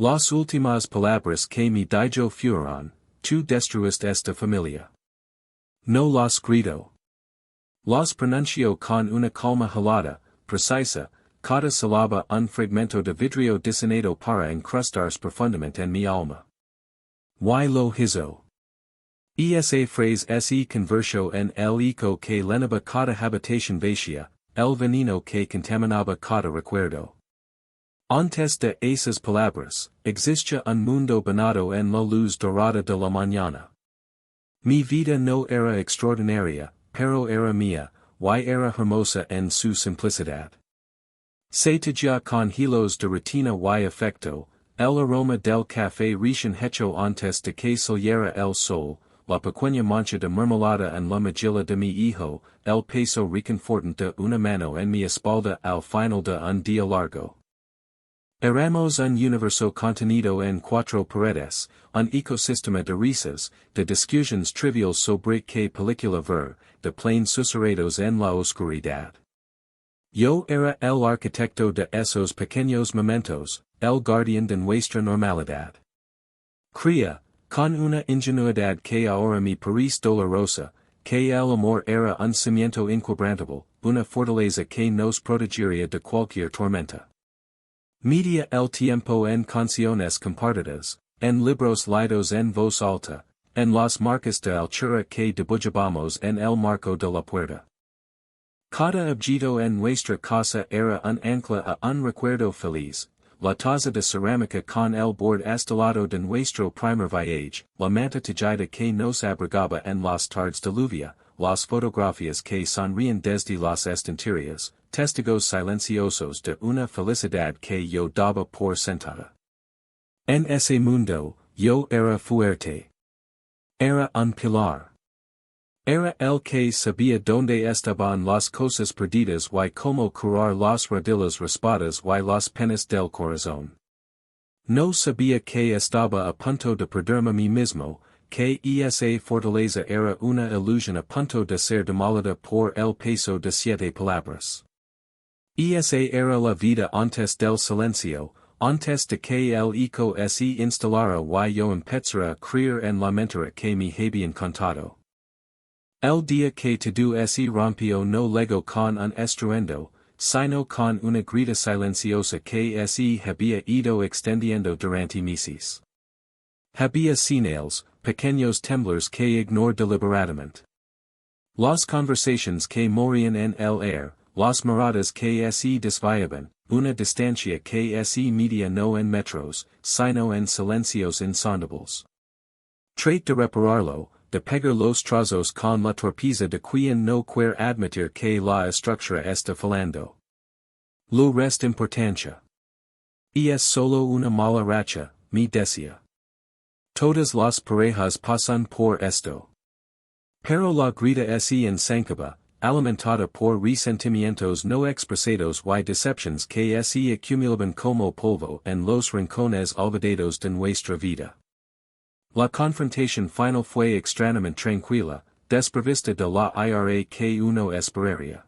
Las últimas palabras que me dijo fueron, tú destruiste esta familia. No los grito. Los pronuncio con una calma helada, precisa, cada sílaba un fragmento de vidrio diseñado para incrustarse profundamente en mi alma. Y lo hizo. Esa frase se convirtió en el eco que llenaba cada habitación vacía, el veneno que contaminaba cada recuerdo. Antes de esas palabras, existía un mundo bañado en la luz dorada de la mañana. Mi vida no era extraordinaria, pero era mía, y era hermosa en su simplicidad. Se tejía con hilos de retina y afecto, el aroma del café recién hecho antes de que saliera el sol, la pequeña mancha de mermelada en la mejilla de mi hijo, el peso reconfortante de una mano en mi espalda al final de un día largo. Éramos un universo contenido en cuatro paredes, un ecosistema de risas, de discusiones triviales sobre qué película ver, de planes susurrados en la oscuridad. Yo era el arquitecto de esos pequeños momentos, el guardián de nuestra normalidad. Cría, con una ingenuidad que ahora me parece dolorosa, que el amor era un cimiento inquebrantable, una fortaleza que nos protegería de cualquier tormenta. Media el tiempo en canciones compartidas, en libros leídos en voz alta, en las marcas de altura que dibujamos en el marco de la puerta. Cada objeto en nuestra casa era un ancla a un recuerdo feliz, la taza de cerámica con el borde estelado de nuestro primer viaje, la manta tejida que nos abrigaba en las tardes de lluvia, las fotografías que sonríen desde las estanterías, testigos silenciosos de una felicidad que yo daba por sentada. En ese mundo, yo era fuerte. Era un pilar. Era el que sabía dónde estaban las cosas perdidas y cómo curar las rodillas raspadas y las penas del corazón. No sabía que estaba a punto de perderme a mí mismo, que esa fortaleza era una ilusión a punto de ser demolida por el peso de 7 palabras. Esa era la vida antes del silencio, antes de que el eco se instalara y yo empezara a creer en la mentira que me habían contado. El día que todo se rompió no llegó con un estruendo, sino con una grita silenciosa que se había ido extendiendo durante meses. Había señales, pequeños temblores que ignoré deliberadamente. Las conversaciones que morían en el aire, las miradas que se desviaban, una distancia que se medía no en metros, sino en silencios insondables. Trait de repararlo, de pegar los trazos con la torpeza de quien no quiere admitir que la estructura está fallando. Lo resta importancia. Y es solo una mala racha, me decía. Todas las parejas pasan por esto. Pero la grita se ensancaba, alimentada por resentimientos no expresados y decepciones que se acumulaban como polvo en los rincones olvidados de nuestra vida. La confrontación final fue extrañamente tranquila, desprovista de la ira que uno esperaría.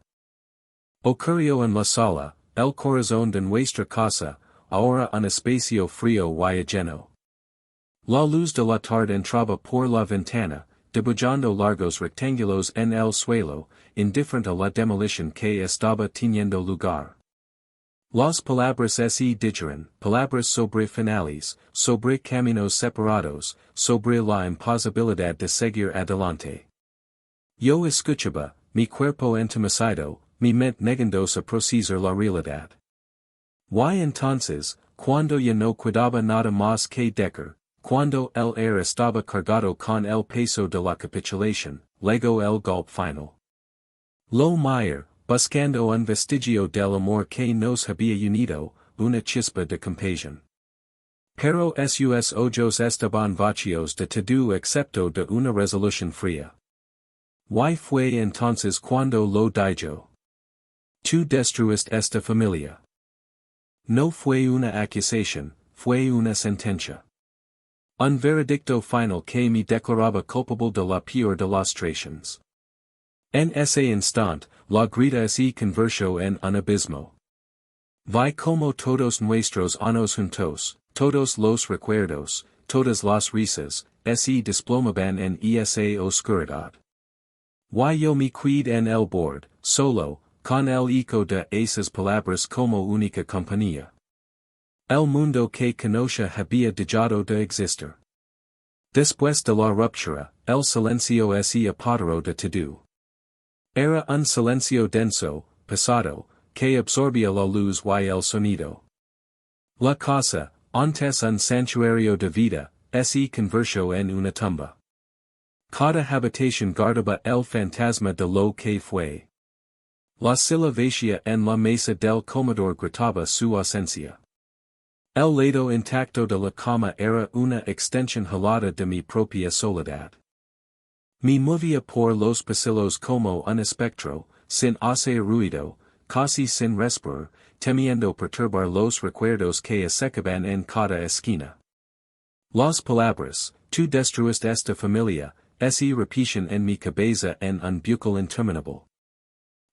Ocurrió en la sala, el corazón de nuestra casa, ahora un espacio frío y ajeno. La luz de la tarde entraba por la ventana, dibujando largos rectángulos en el suelo, indiferente a la demolición que estaba teniendo lugar. Las palabras se dijeron, palabras sobre finales, sobre caminos separados, sobre la imposibilidad de seguir adelante. Yo escuchaba, mi cuerpo entumecido, mi mente negándose a procesar la realidad. Y entonces, cuando ya no cuidaba nada más que Decker, cuando el aire estaba cargado con el peso de la capitulación, llegó el golpe final. Lo Mayer, buscando un vestigio del amor que nos había unido, una chispa de compasión. Pero sus ojos estaban vacíos de todo excepto de una resolución fría. Y fue entonces cuando lo dijo. Tú destruiste esta familia. No fue una acusación, fue una sentencia. Un veredicto final que me declaraba culpable de la peor de las traiciones. En ese instante, la grita se convirtió en un abismo. Vi como todos nuestros años juntos, todos los recuerdos, todas las risas, se desplomaban en esa oscuridad. Y yo me quedé en el bord, solo, con el eco de esas palabras como única compañía. El mundo que conocía había dejado de existir. Después de la ruptura, el silencio se apoderó de todo. Era un silencio denso, pesado, que absorbía la luz y el sonido. La casa, antes un santuario de vida, se convirtió en una tumba. Cada habitación guardaba el fantasma de lo que fue. La silla vacía en la mesa del comedor gritaba su ausencia. El lado intacto de la cama era una extensión helada de mi propia soledad. Me movía por los pasillos como un espectro, sin hacer ruido, casi sin respirar, temiendo perturbar los recuerdos que asecaban en cada esquina. Las palabras, tú destruiste esta familia, se repetían en mi cabeza en un bucle interminable.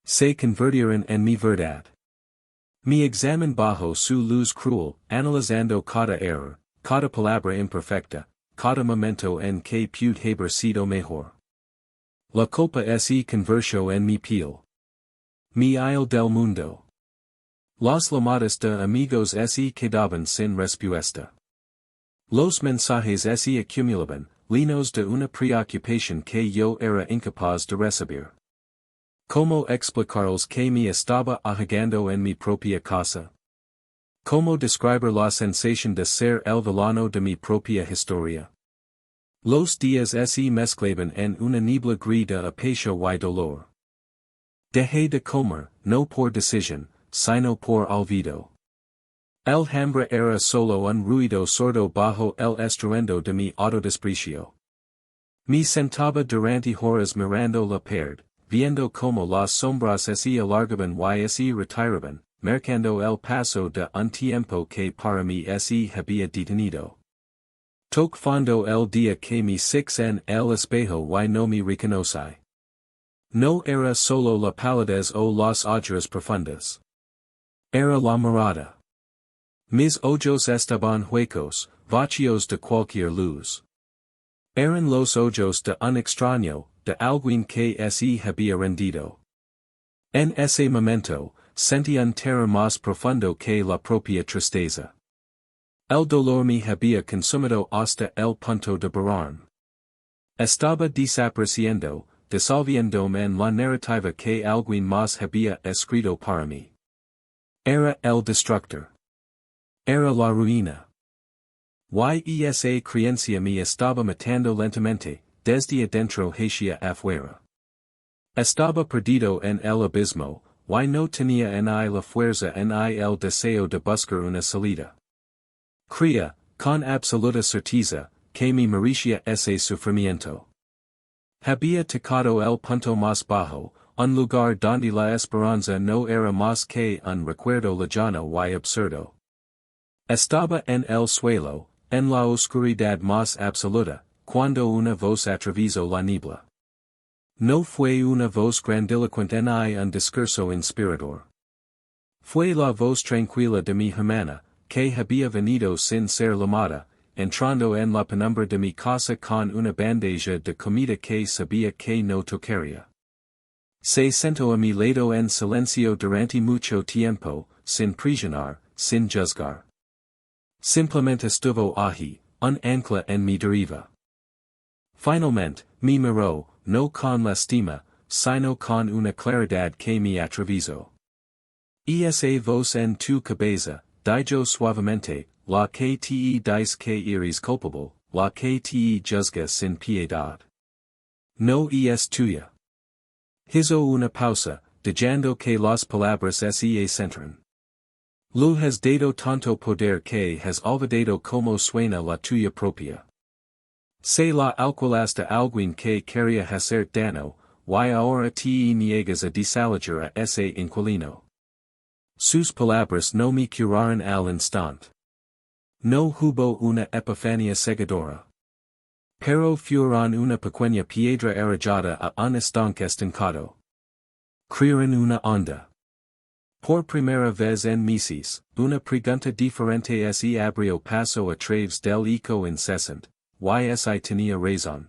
Se convirtieron en mi verdad. Me examen bajo su luz cruel, analizando cada error, cada palabra imperfecta, cada momento en que pude haber sido mejor. La culpa se convirtió en mi piel. Mi aisle del mundo. Las llamadas de amigos se quedaban sin respuesta. Los mensajes se acumulaban, llenos de una preocupación que yo era incapaz de recibir. ¿Cómo explicarles que me estaba ahogando en mi propia casa? ¿Cómo describir la sensación de ser el villano de mi propia historia? Los días se mezclaban en una niebla gris de apatia y dolor. Dejé de comer, no por decisión, sino por olvido. El hambre era solo un ruido sordo bajo el estruendo de mi autodesprecio. Me sentaba durante horas mirando la pared, viendo como las sombras se alargaban y se retiraban, marcando el paso de un tiempo que para mí se había detenido. Tocando el día que me fixé en el espejo y no me reconocí. No era solo la palidez o las ojeras profundas. Era la mirada. Mis ojos estaban huecos, vacíos de cualquier luz. Eran los ojos de un extraño, de alguien que se había rendido. En ese momento, sentí un terror más profundo que la propia tristeza. El dolor me había consumido hasta el punto de borrarme. Estaba desapareciendo, disolviéndome en la narrativa que alguien más había escrito para mí. Era el destructor. Era la ruina. Y esa creencia me estaba matando lentamente, desde adentro hacia afuera. Estaba perdido en el abismo, y no tenía en I la fuerza en I el deseo de buscar una salida. Creía, con absoluta certeza, que me merecía ese sufrimiento. Había tocado el punto más bajo, un lugar donde la esperanza no era más que un recuerdo lejano y absurdo. Estaba en el suelo, en la oscuridad más absoluta, cuando una voz atravesó la niebla. No fue una voz grandilocuente ni un discurso inspirador. Fue la voz tranquila de mi hermana, que había venido sin ser llamada, entrando en la penumbra de mi casa con una bandeja de comida que sabía que no tocaría. Se sentó a mi lado en silencio durante mucho tiempo, sin presionar, sin juzgar. Simplemente estuvo allí, un ancla en mi deriva. Finalmente, me miró, no con lástima, sino con una claridad que me atravesó. Esa voz en tu cabeza, dijo suavemente, la que te dice que eres culpable, la que te juzga sin piedad. No es tuya. Hizo una pausa, dejando que las palabras se centran. Lo has dado tanto poder que has olvidado como suena la tuya propia. Se la alquilaste a alguien que quería hacer daño, y ahora te niegas a desalojar a ese inquilino. Sus palabras no me curaron al instante. No hubo una epifanía cegadora. Pero fueron una pequeña piedra arrojada a un estanque estancado. Crearon una onda. Por primera vez en meses, una pregunta diferente se abrió paso a través del eco incesante, ysi tenía razón.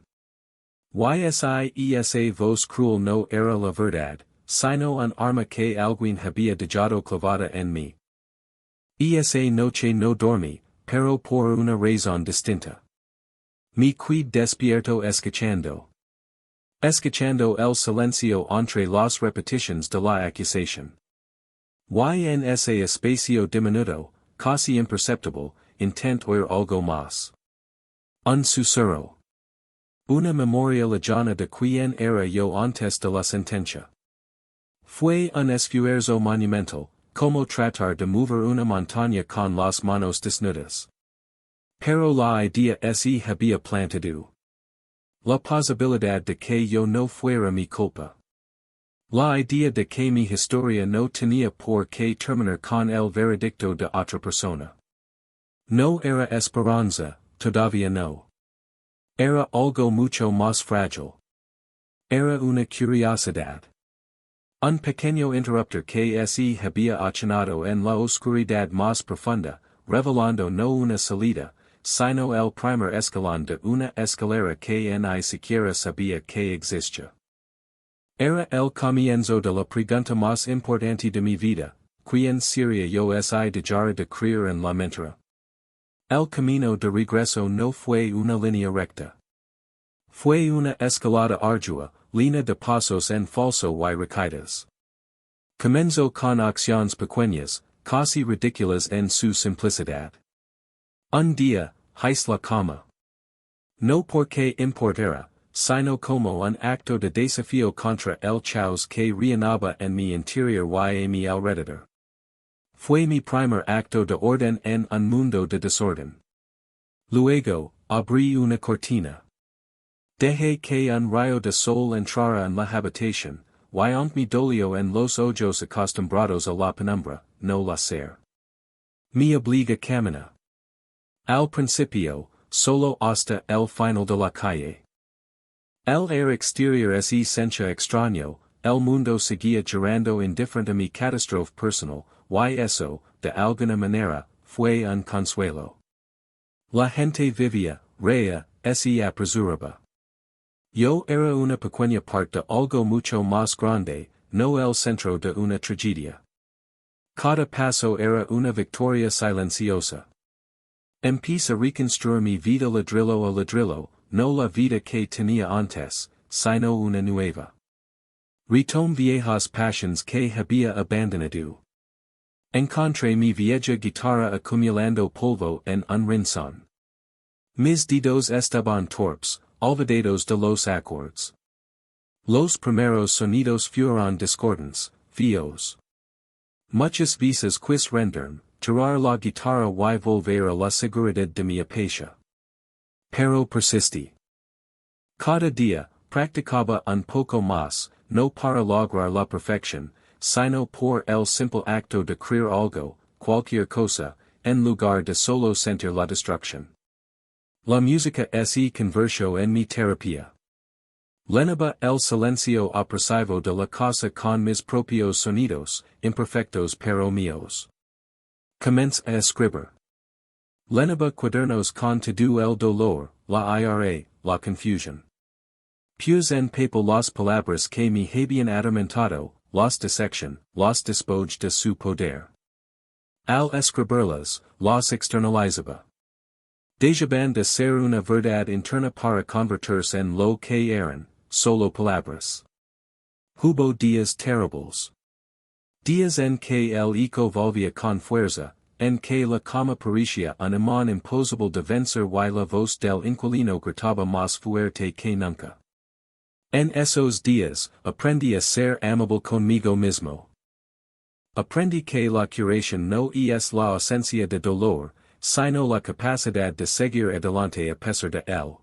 Ysi esa voz cruel no era la verdad, sino un arma que alguien había dejado clavada en mí. Esa noche no dormí, pero por una razón distinta. Me quedé despierto escuchando el silencio entre las repeticiones de la acusación. Y en ese espacio diminuto, casi imperceptible, intento oír algo más. Un susurro. Una memoria lejana de quien era yo antes de la sentencia. Fue un esfuerzo monumental, como tratar de mover una montaña con las manos desnudas. Pero la idea se había plantado. La posibilidad de que yo no fuera mi culpa. La idea de que mi historia no tenía por qué terminar con el veredicto de otra persona. No era esperanza, todavía no. Era algo mucho más frágil. Era una curiosidad. Un pequeño interruptor que se había accionado en la oscuridad más profunda, revelando no una salida, sino el primer escalón de una escalera que ni siquiera sabía que existía. Era el comienzo de la pregunta más importante de mi vida, quien sería yo si dejara de creer en la mentira. El camino de regreso no fue una línea recta. Fue una escalada ardua, llena de pasos en falso y recaídas. Comenzó con acciones pequeñas, casi ridículas en su simplicidad. Un día, hice la cama. No porque importara, sino como un acto de desafío contra el caos que reinaba en mi interior y en mi alrededor. Fue mi primer acto de orden en un mundo de desorden. Luego, abrí una cortina. Dejé que un rayo de sol entrara en la habitación, y aunque me dolió en los ojos acostumbrados a la penumbra, no la hacer. Me obliga a caminar. Al principio, solo hasta el final de la calle. El aire exterior se sentía extraño, el mundo seguía girando indiferente a mi catástrofe personal, y eso, de alguna manera, fue un consuelo. La gente vivía, reía, se apresuraba. Yo era una pequeña parte de algo mucho más grande, no el centro de una tragedia. Cada paso era una victoria silenciosa. Empecé a reconstruir mi vida ladrillo a ladrillo, no la vida que tenía antes, sino una nueva. Retomé viejas pasiones que había abandonado. Encontré mi vieja guitarra acumulando polvo en un rincón. Mis dedos estaban torpes, olvidados de los acordes. Los primeros sonidos fueron discordants, feos. Muchas veces quis rendirme, tirar la guitarra y volver a la seguridad de mi apatia. Pero persistí. Cada día, practicaba un poco más, no para lograr la perfección, sino por el simple acto de creer algo, cualquier cosa, en lugar de solo sentir la destrucción. La música se convirtió en mi terapia. Llenaba el silencio opresivo de la casa con mis propios sonidos, imperfectos pero míos. Comencé a escribir. Llenaba cuadernos con todo el dolor, la ira, la confusión. Puse en papel las palabras que me habían atormentado, las disección, las despojé de su poder. Al escribirlas, las externalizaba. Dejaban de ser una verdad interna para convertirse en lo que eran, solo palabras. Hubo días terribles. Días en que el eco volvía con fuerza, en que la cama parecía un imán imposible de vencer y la voz del inquilino gritaba más fuerte que nunca. En esos días, aprendí a ser amable conmigo mismo. Aprendí que la curación no es la ausencia de dolor, sino la capacidad de seguir adelante a pesar de él.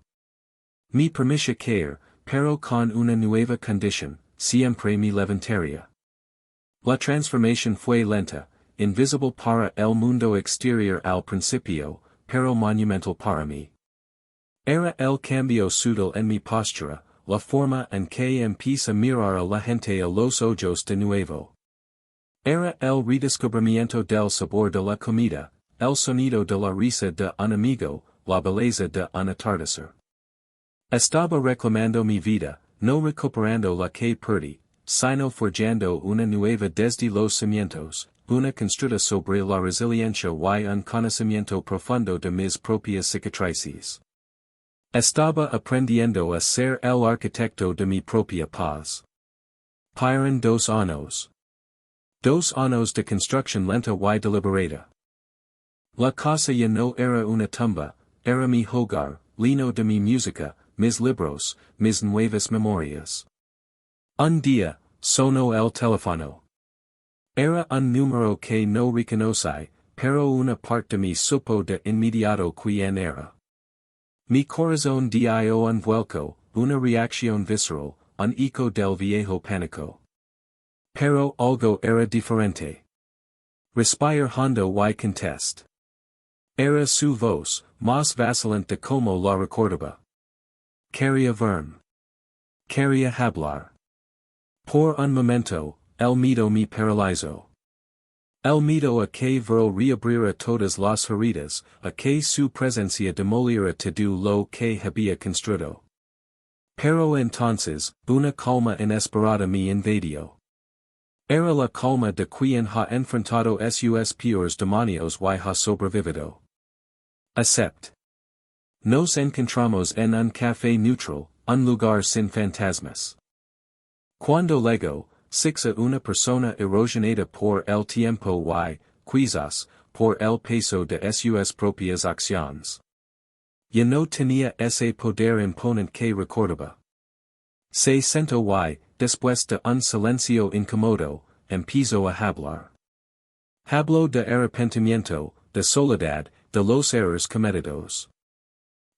Me permitía caer, pero con una nueva condición, siempre me levantaría. La transformación fue lenta, invisible para el mundo exterior al principio, pero monumental para mí. Era el cambio sutil en mi postura, la forma en que empecé a mirar a la gente a los ojos de nuevo. Era el redescubrimiento del sabor de la comida, el sonido de la risa de un amigo, la belleza de un atardecer. Estaba reclamando mi vida, no recuperando la que perdí, sino forjando una nueva desde los cimientos, una construida sobre la resiliencia y un conocimiento profundo de mis propias cicatrices. Estaba aprendiendo a ser el arquitecto de mi propia paz. Piran 2 años. 2 años de construcción lenta y deliberada. La casa ya no era una tumba, era mi hogar, lino de mi música, mis libros, mis nuevas memorias. Un día, sonó el teléfono. Era un número que no reconocí, pero una parte de mí supo de inmediato quién era. Mi corazón dio un vuelco, una reacción visceral, un eco del viejo pánico. Pero algo era diferente. Respire hondo y contest. Era su voz, más vacilante como la recordaba. Quería verme. Quería hablar. Por un momento, el miedo me paralizó. El miedo a que ver reabrir todas las heridas, a que su presencia demoliera todo lo que había construido. Pero entonces, una calma inesperada me invadió. Era la calma de quien ha enfrentado sus peores demonios y ha sobrevivido. Acept. Nos encontramos en un café neutral, un lugar sin fantasmas. Cuando llegó, sixa una persona erosionada por el tiempo y, quizás, por el peso de sus propias acciones. Ya no tenía ese poder imponente que recordaba. Se sentó y, después de un silencio incómodo, empezó a hablar. Habló de arrepentimiento, de soledad, de los errores cometidos.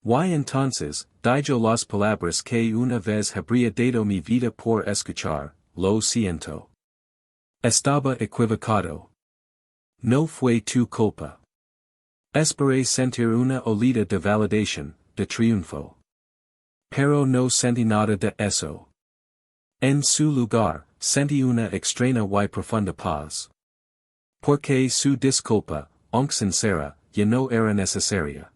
Y entonces, dijo las palabras que una vez habría dado mi vida por escuchar, lo siento. Estaba equivocado. No fue tu culpa. Esperé sentir una olida de validación, de triunfo. Pero no sentí nada de eso. En su lugar, sentí una extraña y profunda paz. Porque su disculpa, aunque sincera, ya no era necesaria.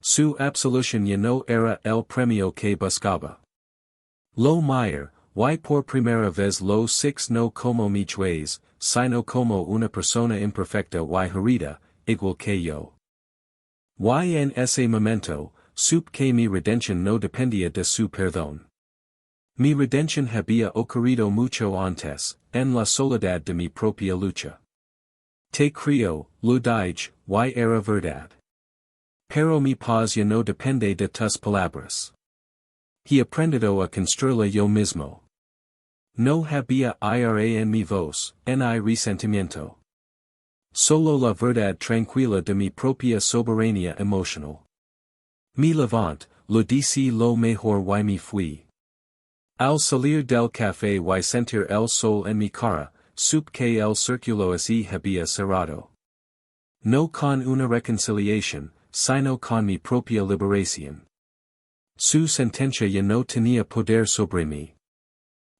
Su absolución ya no era el premio que buscaba. Lo mayor, y por primera vez lo six no como mis ways, sino como una persona imperfecta y herida, igual que yo. Y en ese momento, supe que mi redención no dependía de su perdón. Mi redención había ocurrido mucho antes, en la soledad de mi propia lucha. Te creo, lo dije, y era verdad. Pero mi paz ya no depende de tus palabras. He aprendido a construirla yo mismo. No había ira en mi voz, ni resentimiento. Solo la verdad tranquila de mi propia soberanía emocional. Me levant, lo dice lo mejor y me fui. Al salir del café y sentir el sol en mi cara, supe que el círculo así había cerrado. No con una reconciliación, sino con mi propia liberación. Su sentencia ya no tenía poder sobre mí.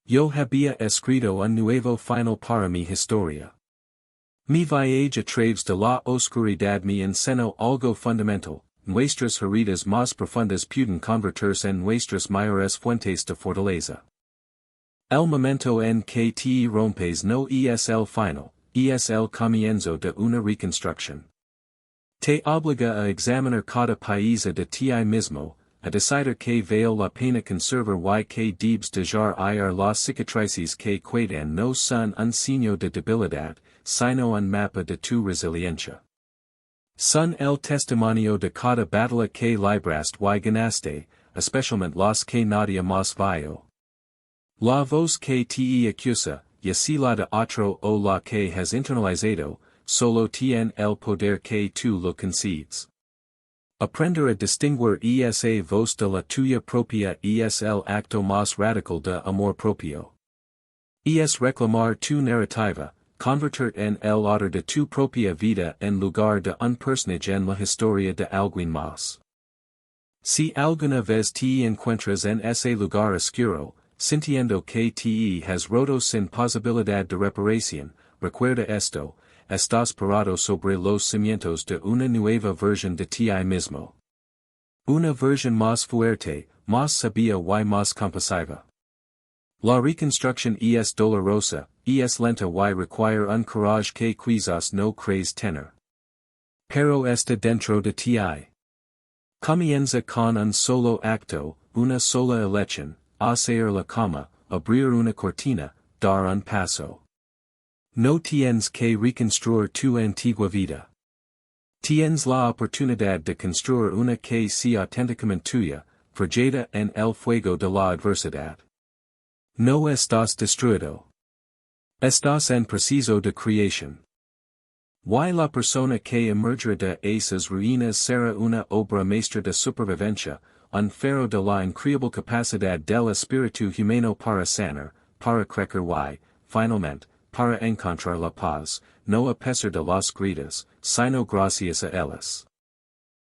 Yo había escrito un nuevo final para mi historia. Mi viaje a través de la oscuridad me enseñó algo fundamental, nuestras heridas más profundas pueden convertirse en nuestras mayores fuentes de fortaleza. El momento en que te rompes no es el final, es el comienzo de una reconstrucción. Te obliga a examinar cada pieza de ti mismo, a decidir que vale la pena conservar y que debes dejar ir las cicatrices que quedan no son un signo de debilidad, sino un mapa de tu resiliencia. Son el testimonio de cada batalla que libraste y ganaste, especialmente las que nadie más vio. La voz que te acusa, ya sea la de otro o la que has internalizado, solo tiene el poder que tú lo concedes. Aprender a distinguir esa voz de la tuya propia es el acto más radical de amor propio. Es reclamar tu narrativa, convertir en el autor de tu propia vida en lugar de un personaje en la historia de alguien más. Si alguna vez te encuentras en ese lugar oscuro, sintiendo que te has roto sin posibilidad de reparación, recuerda esto, estás parado sobre los cimientos de una nueva versión de ti mismo. Una versión más fuerte, más sabia y más compasiva. La reconstrucción es dolorosa, es lenta y require un courage que quizás no crees tener. Pero está dentro de ti. Comienza con un solo acto, una sola elección, hacer la cama, abrir una cortina, dar un paso. No tienes que reconstruir tu antigua vida. Tienes la oportunidad de construir una que sea auténticamente tuya, proyecta en el fuego de la adversidad. No estás destruido. Estás en proceso de creación. Y la persona que emergerá de esas ruinas será una obra maestra de supervivencia, un faro de la increíble capacidad del espíritu humano para sanar, para crecer y, finalmente, para encontrar la paz, no a pesar de las gritas, sino gracias a ellas.